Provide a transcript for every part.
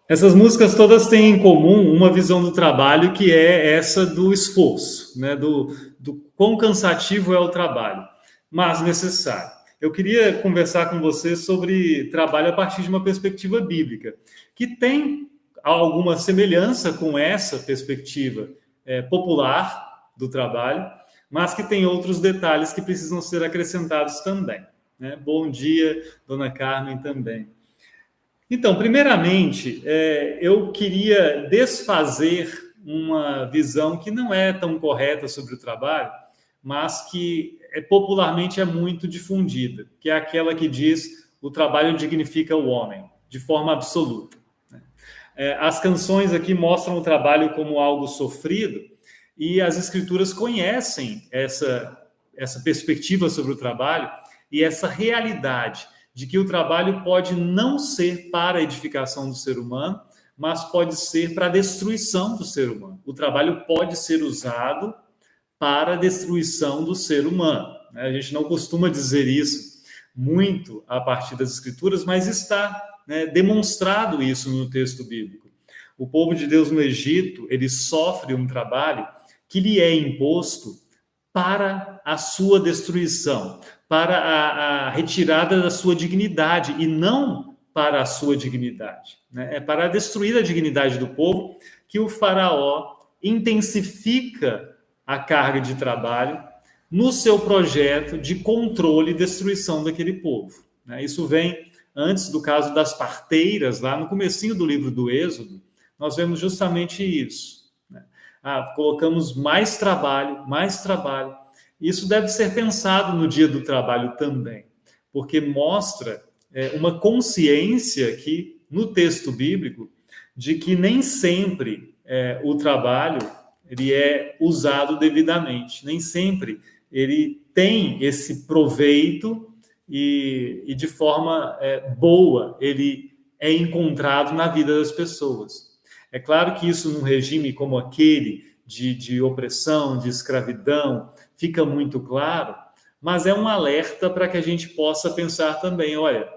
Essas músicas todas têm em comum uma visão do trabalho que é essa do esforço, né? Do quão cansativo é o trabalho, mas necessário. Eu queria conversar com você sobre trabalho a partir de uma perspectiva bíblica, que tem alguma semelhança com essa perspectiva popular do trabalho, mas que tem outros detalhes que precisam ser acrescentados também. Né? Bom dia, dona Carmen, também. Então, primeiramente, eu queria desfazer uma visão que não é tão correta sobre o trabalho, mas que popularmente é muito difundida, que é aquela que diz o trabalho dignifica o homem, de forma absoluta. As canções aqui mostram o trabalho como algo sofrido, e as escrituras conhecem essa perspectiva sobre o trabalho e essa realidade de que o trabalho pode não ser para a edificação do ser humano, mas pode ser para a destruição do ser humano. O trabalho pode ser usado para a destruição do ser humano. A gente não costuma dizer isso muito a partir das escrituras, mas está demonstrado isso no texto bíblico. O povo de Deus no Egito, ele sofre um trabalho que lhe é imposto para a sua destruição, para a retirada da sua dignidade e não para a sua dignidade. É para destruir a dignidade do povo que o faraó intensifica a carga de trabalho no seu projeto de controle e destruição daquele povo. Isso vem antes do caso das parteiras, lá no comecinho do livro do Êxodo, nós vemos justamente isso. Colocamos mais trabalho, mais trabalho. Isso deve ser pensado no dia do trabalho também, porque mostra uma consciência aqui no texto bíblico de que nem sempre o trabalho ele é usado devidamente, nem sempre ele tem esse proveito e de forma boa ele é encontrado na vida das pessoas. É claro que isso num regime como aquele de opressão, de escravidão, fica muito claro, mas é um alerta para que a gente possa pensar também, olha,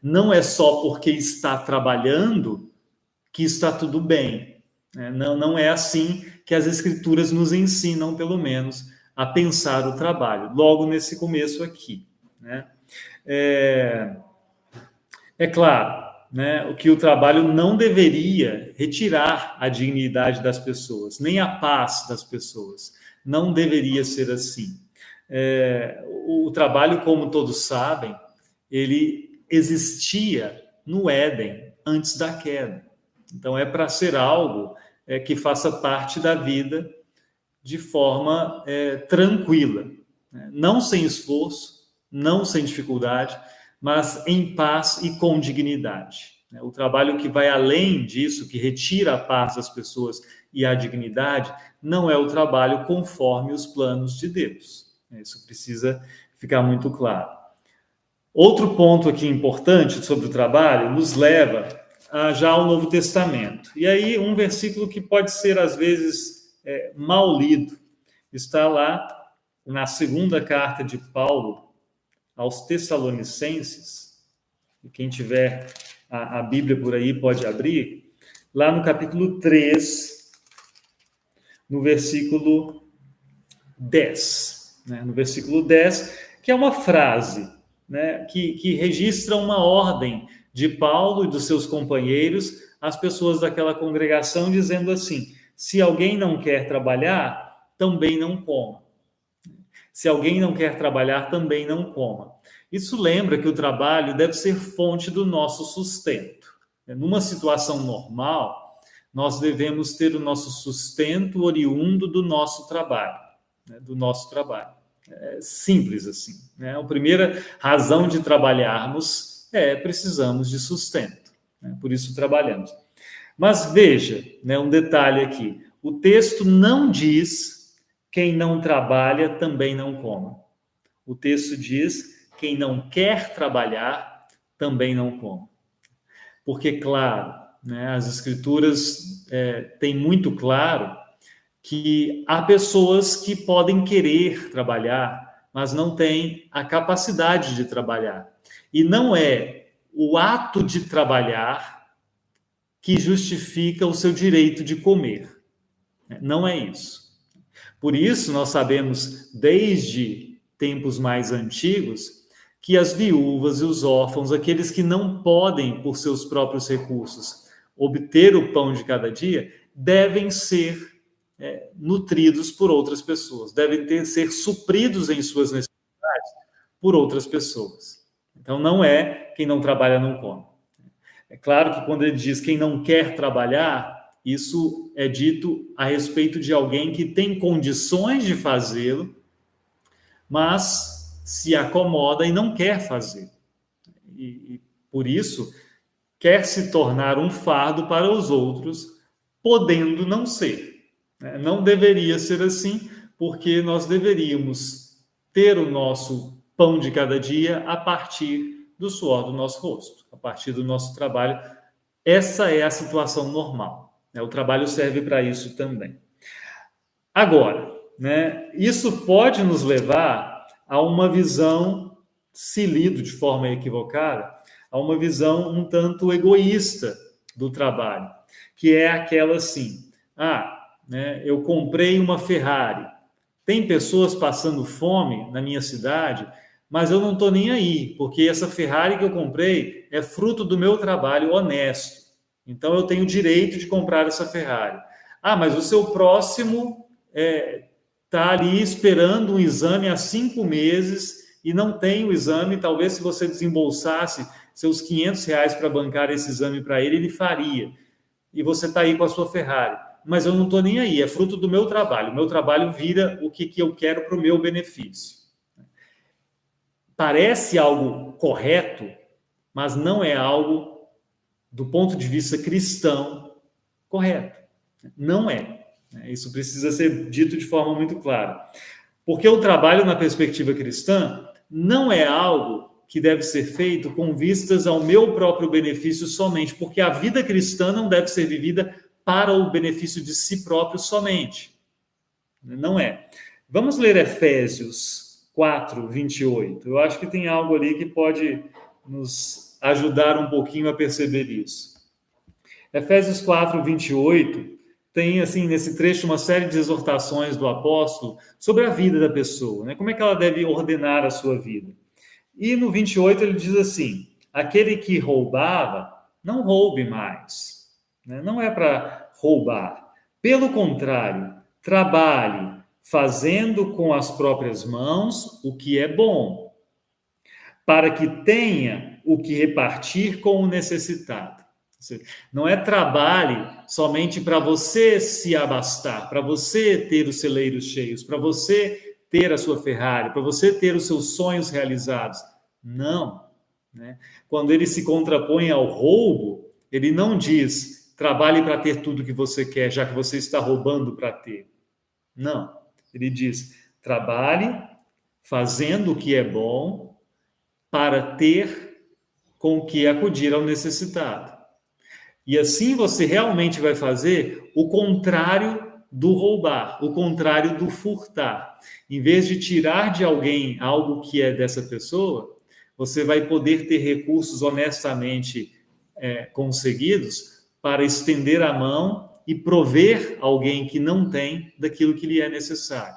não é só porque está trabalhando que está tudo bem. Não é assim que as escrituras nos ensinam, pelo menos, a pensar o trabalho, logo nesse começo aqui. É claro, o que o trabalho não deveria retirar a dignidade das pessoas, nem a paz das pessoas. Não deveria ser assim. O trabalho, como todos sabem, ele existia no Éden antes da queda. Então, é para ser algo que faça parte da vida de forma tranquila, não sem esforço, não sem dificuldade, mas em paz e com dignidade. O trabalho que vai além disso, que retira a paz das pessoas e a dignidade, não é o trabalho conforme os planos de Deus. Isso precisa ficar muito claro. Outro ponto aqui importante sobre o trabalho nos leva já ao Novo Testamento. E aí um versículo que pode ser, às vezes, mal lido. Está lá na segunda carta de Paulo aos Tessalonicenses. E quem tiver a Bíblia por aí pode abrir. Lá no capítulo 3, no versículo 10. No versículo 10, que é uma frase que registra uma ordem de Paulo e dos seus companheiros às pessoas daquela congregação, dizendo assim: se alguém não quer trabalhar, também não coma. Se alguém não quer trabalhar, também não coma. Isso lembra que o trabalho deve ser fonte do nosso sustento. Numa situação normal, nós devemos ter o nosso sustento oriundo do nosso trabalho. É simples assim. A primeira razão de trabalharmos precisamos de sustento. Por isso trabalhamos. Mas veja, um detalhe aqui. O texto não diz quem não trabalha também não coma. O texto diz quem não quer trabalhar também não coma. Porque, claro, as escrituras têm muito claro que há pessoas que podem querer trabalhar, mas não têm a capacidade de trabalhar. E não é o ato de trabalhar que justifica o seu direito de comer. Não é isso. Por isso, nós sabemos, desde tempos mais antigos, que as viúvas e os órfãos, aqueles que não podem, por seus próprios recursos, obter o pão de cada dia, devem ser nutridos por outras pessoas, devem ser supridos em suas necessidades por outras pessoas. Então, não é quem não trabalha não come. É claro que quando ele diz quem não quer trabalhar, isso é dito a respeito de alguém que tem condições de fazê-lo, mas se acomoda e não quer fazer. E por isso, quer se tornar um fardo para os outros, podendo não ser. Não deveria ser assim, porque nós deveríamos ter o nosso pão de cada dia a partir do suor do nosso rosto, a partir do nosso trabalho. Essa é a situação normal. O trabalho serve para isso também. Agora, isso pode nos levar a uma visão, se lido de forma equivocada, a uma visão um tanto egoísta do trabalho, que é aquela assim, eu comprei uma Ferrari, tem pessoas passando fome na minha cidade, mas eu não estou nem aí, porque essa Ferrari que eu comprei é fruto do meu trabalho honesto, então eu tenho o direito de comprar essa Ferrari. Mas o seu próximo está ali esperando um exame há 5 meses e não tem o exame, talvez se você desembolsasse seus R$ 500 para bancar esse exame para ele, ele faria. E você está aí com a sua Ferrari. Mas eu não estou nem aí, é fruto do meu trabalho. O meu trabalho vira o que eu quero para o meu benefício. Parece algo correto, mas não é algo, do ponto de vista cristão, correto. Não é. Isso precisa ser dito de forma muito clara. Porque o trabalho, na perspectiva cristã, não é algo que deve ser feito com vistas ao meu próprio benefício somente, porque a vida cristã não deve ser vivida para o benefício de si próprio somente. Não é. Vamos ler Efésios 4, 28. Eu acho que tem algo ali que pode nos ajudar um pouquinho a perceber isso. Efésios 4, 28 tem, assim, nesse trecho, uma série de exortações do apóstolo sobre a vida da pessoa, como é que ela deve ordenar a sua vida. E no 28 ele diz assim, aquele que roubava, não roube mais. Não é para roubar. Pelo contrário, trabalhe, fazendo com as próprias mãos o que é bom, para que tenha o que repartir com o necessitado. Não é trabalhe somente para você se abastar, para você ter os celeiros cheios, para você ter a sua Ferrari, para você ter os seus sonhos realizados. Não. Quando ele se contrapõe ao roubo, ele não diz trabalhe para ter tudo que você quer, já que você está roubando para ter. Não. Ele diz trabalhe fazendo o que é bom para ter com o que acudir ao necessitado. E assim você realmente vai fazer o contrário do roubar, o contrário do furtar. Em vez de tirar de alguém algo que é dessa pessoa, você vai poder ter recursos honestamente conseguidos para estender a mão e prover alguém que não tem daquilo que lhe é necessário.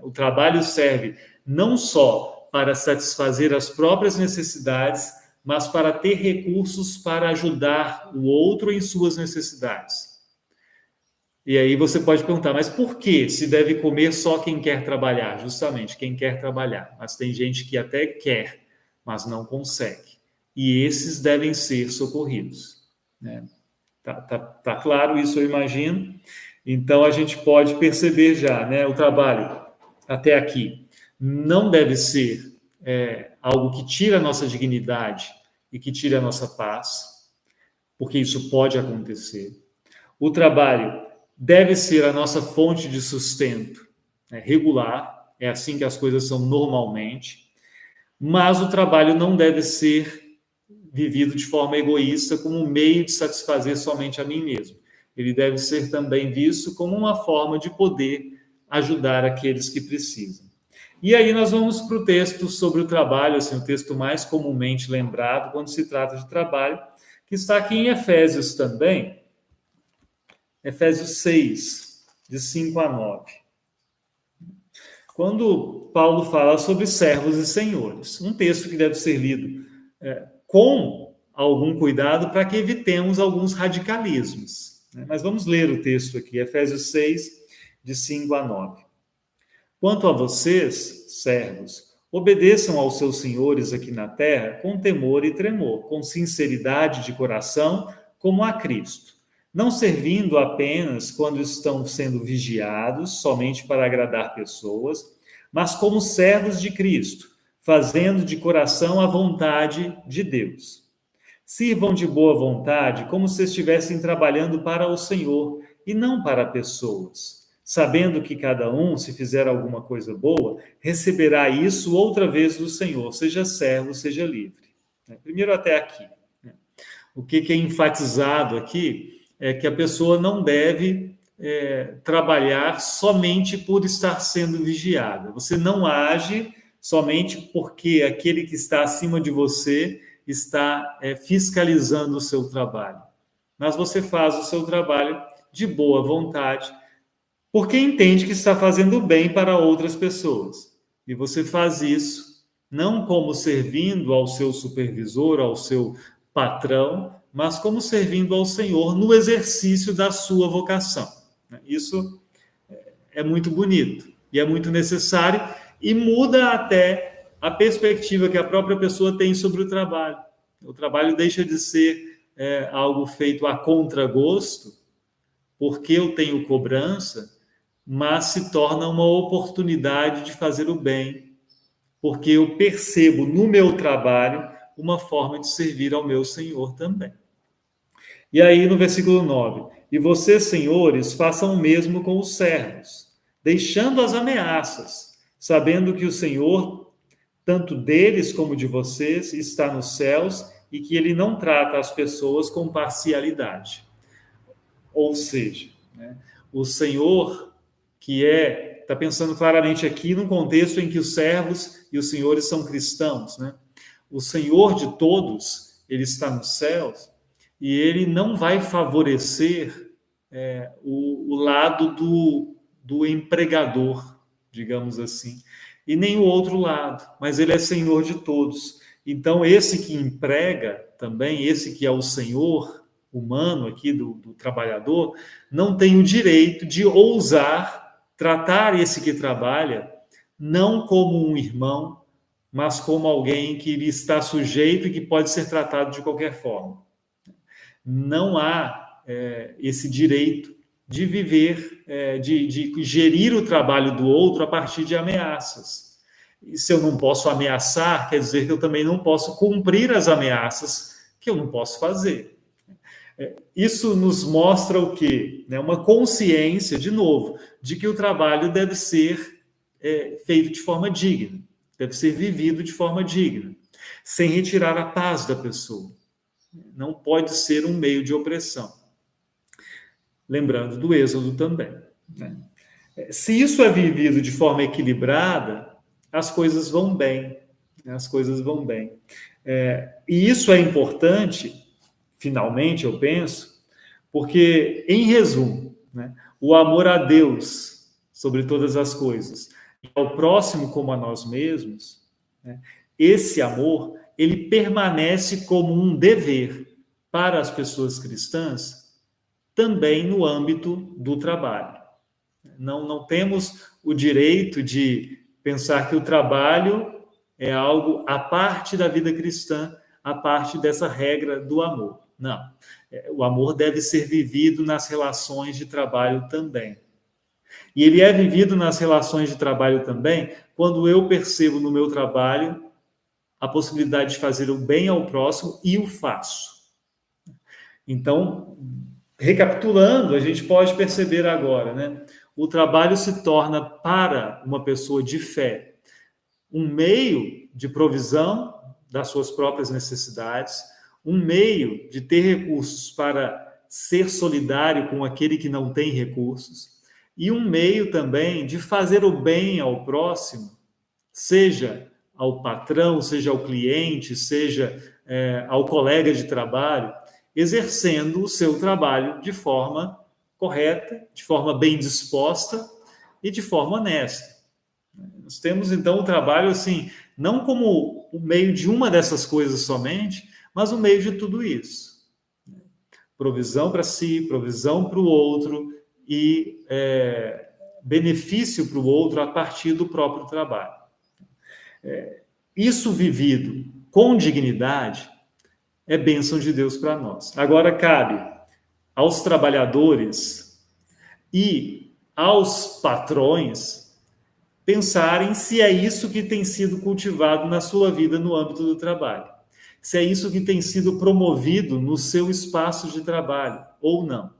O trabalho serve não só para satisfazer as próprias necessidades, mas para ter recursos para ajudar o outro em suas necessidades. E aí você pode perguntar, mas por que se deve comer só quem quer trabalhar? Justamente, quem quer trabalhar. Mas tem gente que até quer, mas não consegue. E esses devem ser socorridos. Tá claro isso, eu imagino. Então, a gente pode perceber já, o trabalho até aqui não deve ser algo que tira a nossa dignidade e que tire a nossa paz, porque isso pode acontecer. O trabalho deve ser a nossa fonte de sustento regular, é assim que as coisas são normalmente, mas o trabalho não deve ser vivido de forma egoísta como um meio de satisfazer somente a mim mesmo. Ele deve ser também visto como uma forma de poder ajudar aqueles que precisam. E aí nós vamos para o texto sobre o trabalho, assim, o texto mais comumente lembrado quando se trata de trabalho, que está aqui em Efésios também, Efésios 6, de 5 a 9. Quando Paulo fala sobre servos e senhores, um texto que deve ser lido com algum cuidado para que evitemos alguns radicalismos. Mas vamos ler o texto aqui, Efésios 6, de 5 a 9. Quanto a vocês, servos, obedeçam aos seus senhores aqui na terra com temor e tremor, com sinceridade de coração, como a Cristo, não servindo apenas quando estão sendo vigiados, somente para agradar pessoas, mas como servos de Cristo, fazendo de coração a vontade de Deus. Sirvam de boa vontade, como se estivessem trabalhando para o Senhor e não para pessoas, sabendo que cada um, se fizer alguma coisa boa, receberá isso outra vez do Senhor, seja servo, seja livre. Primeiro até aqui. O que é enfatizado aqui é que a pessoa não deve trabalhar somente por estar sendo vigiada. Você não age somente porque aquele que está acima de você está fiscalizando o seu trabalho. Mas você faz o seu trabalho de boa vontade, porque entende que está fazendo bem para outras pessoas. E você faz isso não como servindo ao seu supervisor, ao seu patrão, mas como servindo ao Senhor no exercício da sua vocação. Isso é muito bonito e é muito necessário e muda até a perspectiva que a própria pessoa tem sobre o trabalho. O trabalho deixa de ser algo feito a contragosto, porque eu tenho cobrança, mas se torna uma oportunidade de fazer o bem, porque eu percebo no meu trabalho uma forma de servir ao meu Senhor também. E aí no versículo 9, e vocês, senhores, façam o mesmo com os servos, deixando as ameaças, sabendo que o Senhor, tanto deles como de vocês, está nos céus e que ele não trata as pessoas com parcialidade. Ou seja, o Senhor, que está pensando claramente aqui num contexto em que os servos e os senhores são cristãos, o Senhor de todos, ele está nos céus e ele não vai favorecer o lado do empregador, digamos assim, e nem o outro lado, mas ele é Senhor de todos. Então, esse que emprega também, esse que é o Senhor humano aqui do trabalhador, não tem o direito de ousar tratar esse que trabalha não como um irmão, mas como alguém que lhe está sujeito e que pode ser tratado de qualquer forma. Não há esse direito de viver, de gerir o trabalho do outro a partir de ameaças. E se eu não posso ameaçar, quer dizer que eu também não posso cumprir as ameaças que eu não posso fazer. Isso nos mostra o quê? Uma consciência, de novo, de que o trabalho deve ser feito de forma digna, deve ser vivido de forma digna, sem retirar a paz da pessoa. Não pode ser um meio de opressão. Lembrando do Êxodo também. Se isso é vivido de forma equilibrada, as coisas vão bem. As coisas vão bem. E isso é importante, finalmente, eu penso, porque, em resumo, o amor a Deus sobre todas as coisas e ao próximo como a nós mesmos, esse amor, ele permanece como um dever para as pessoas cristãs também no âmbito do trabalho. Não temos o direito de pensar que o trabalho é algo à parte da vida cristã, à parte dessa regra do amor. Não. O amor deve ser vivido nas relações de trabalho também. E ele é vivido nas relações de trabalho também quando eu percebo no meu trabalho a possibilidade de fazer o bem ao próximo e o faço. Então, recapitulando, a gente pode perceber agora, o trabalho se torna para uma pessoa de fé um meio de provisão das suas próprias necessidades, um meio de ter recursos para ser solidário com aquele que não tem recursos e um meio também de fazer o bem ao próximo, seja ao patrão, seja ao cliente, seja ao colega de trabalho, exercendo o seu trabalho de forma correta, de forma bem disposta e de forma honesta. Nós temos, então, o trabalho, assim, não como o meio de uma dessas coisas somente, mas o meio de tudo isso. Provisão para si, provisão para o outro e benefício para o outro a partir do próprio trabalho. Isso vivido com dignidade é bênção de Deus para nós. Agora cabe aos trabalhadores e aos patrões pensarem se é isso que tem sido cultivado na sua vida no âmbito do trabalho, se é isso que tem sido promovido no seu espaço de trabalho ou não.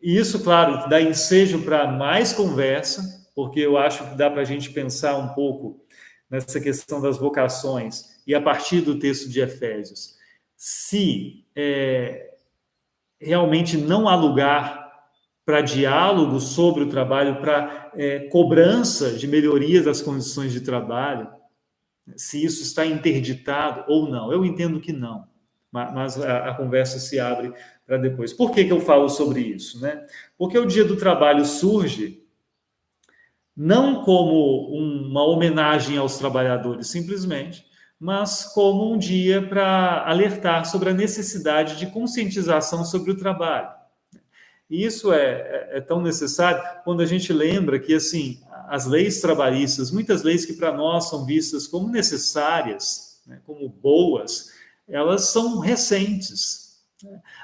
E isso, claro, dá ensejo para mais conversa, porque eu acho que dá para a gente pensar um pouco nessa questão das vocações e a partir do texto de Efésios, se realmente não há lugar para diálogo sobre o trabalho, para cobrança de melhorias das condições de trabalho, se isso está interditado ou não. Eu entendo que não, mas a conversa se abre para depois. Por que eu falo sobre isso, né? Porque o Dia do Trabalho surge não como uma homenagem aos trabalhadores, simplesmente, mas como um dia para alertar sobre a necessidade de conscientização sobre o trabalho. E isso é tão necessário quando a gente lembra que, assim, as leis trabalhistas, muitas leis que para nós são vistas como necessárias, né, como boas, elas são recentes.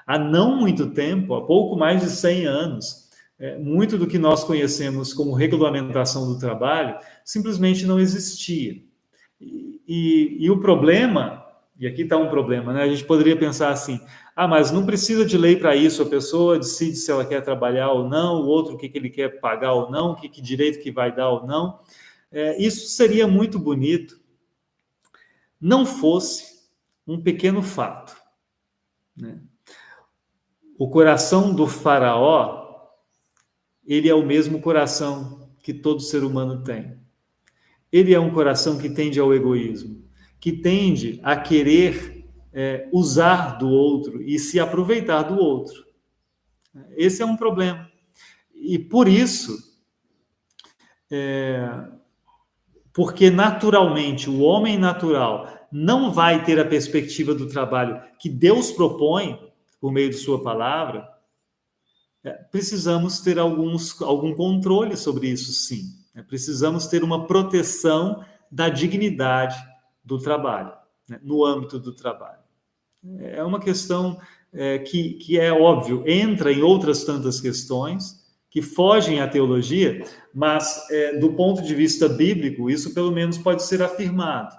Há não muito tempo, há pouco mais de 100 anos, muito do que nós conhecemos como regulamentação do trabalho simplesmente não existia. E o problema, e aqui está um problema, né? A gente poderia pensar assim, mas não precisa de lei para isso, a pessoa decide se ela quer trabalhar ou não, o outro o que ele quer pagar ou não, que direito que vai dar ou não. Isso seria muito bonito, não fosse um pequeno fato, né? O coração do faraó, ele é o mesmo coração que todo ser humano tem. Ele é um coração que tende ao egoísmo, que tende a querer usar do outro e se aproveitar do outro. Esse é um problema. E por isso, porque naturalmente o homem natural não vai ter a perspectiva do trabalho que Deus propõe por meio de sua palavra, precisamos ter algum controle sobre isso, sim. Precisamos ter uma proteção da dignidade do trabalho, né, no âmbito do trabalho. É uma questão que é óbvio, entra em outras tantas questões que fogem à teologia, mas do ponto de vista bíblico, isso pelo menos pode ser afirmado.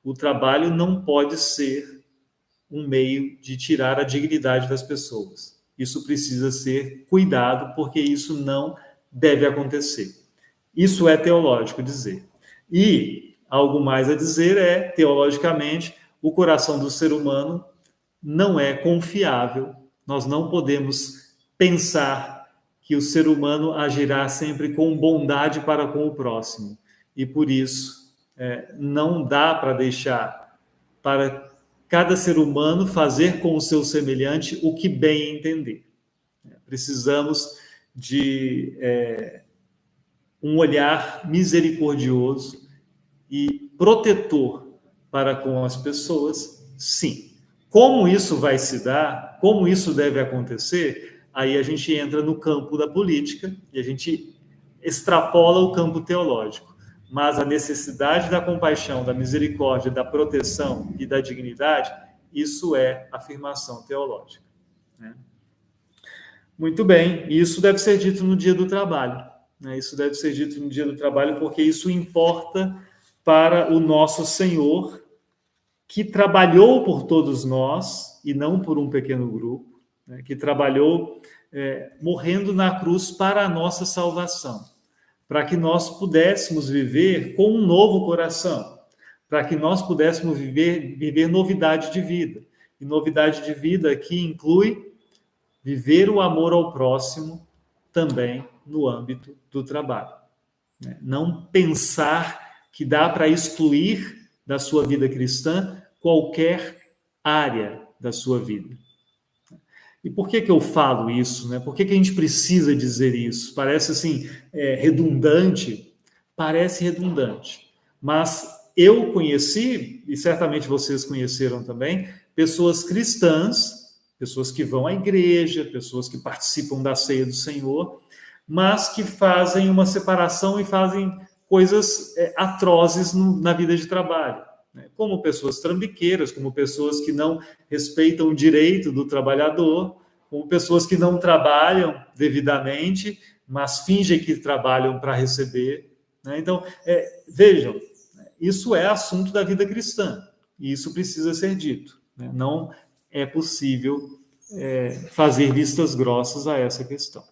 O trabalho não pode ser um meio de tirar a dignidade das pessoas. Isso precisa ser cuidado, porque isso não deve acontecer. Isso é teológico dizer. E algo mais a dizer teologicamente, o coração do ser humano não é confiável. Nós não podemos pensar que o ser humano agirá sempre com bondade para com o próximo. E por isso, não dá para deixar para cada ser humano fazer com o seu semelhante o que bem entender. Precisamos de um olhar misericordioso e protetor para com as pessoas, sim. Como isso vai se dar, como isso deve acontecer, aí a gente entra no campo da política e a gente extrapola o campo teológico. Mas a necessidade da compaixão, da misericórdia, da proteção e da dignidade, isso é afirmação teológica, né? Muito bem, isso deve ser dito no dia do trabalho, né? Isso deve ser dito no dia do trabalho, porque isso importa para o nosso Senhor, que trabalhou por todos nós, e não por um pequeno grupo, né? Que trabalhou morrendo na cruz para a nossa salvação, para que nós pudéssemos viver com um novo coração, para que nós pudéssemos viver novidade de vida. E novidade de vida aqui inclui viver o amor ao próximo também no âmbito do trabalho. Não pensar que dá para excluir da sua vida cristã qualquer área da sua vida. E por que eu falo isso, né? Por que a gente precisa dizer isso? Parece assim, redundante? Parece redundante. Mas eu conheci, e certamente vocês conheceram também, pessoas cristãs, pessoas que vão à igreja, pessoas que participam da ceia do Senhor, mas que fazem uma separação e fazem coisas atrozes na vida de trabalho, né? Como pessoas trambiqueiras, como pessoas que não respeitam o direito do trabalhador, como pessoas que não trabalham devidamente, mas fingem que trabalham para receber, né? Então, vejam, isso é assunto da vida cristã, e isso precisa ser dito, né? Não é possível fazer vistas grossas a essa questão.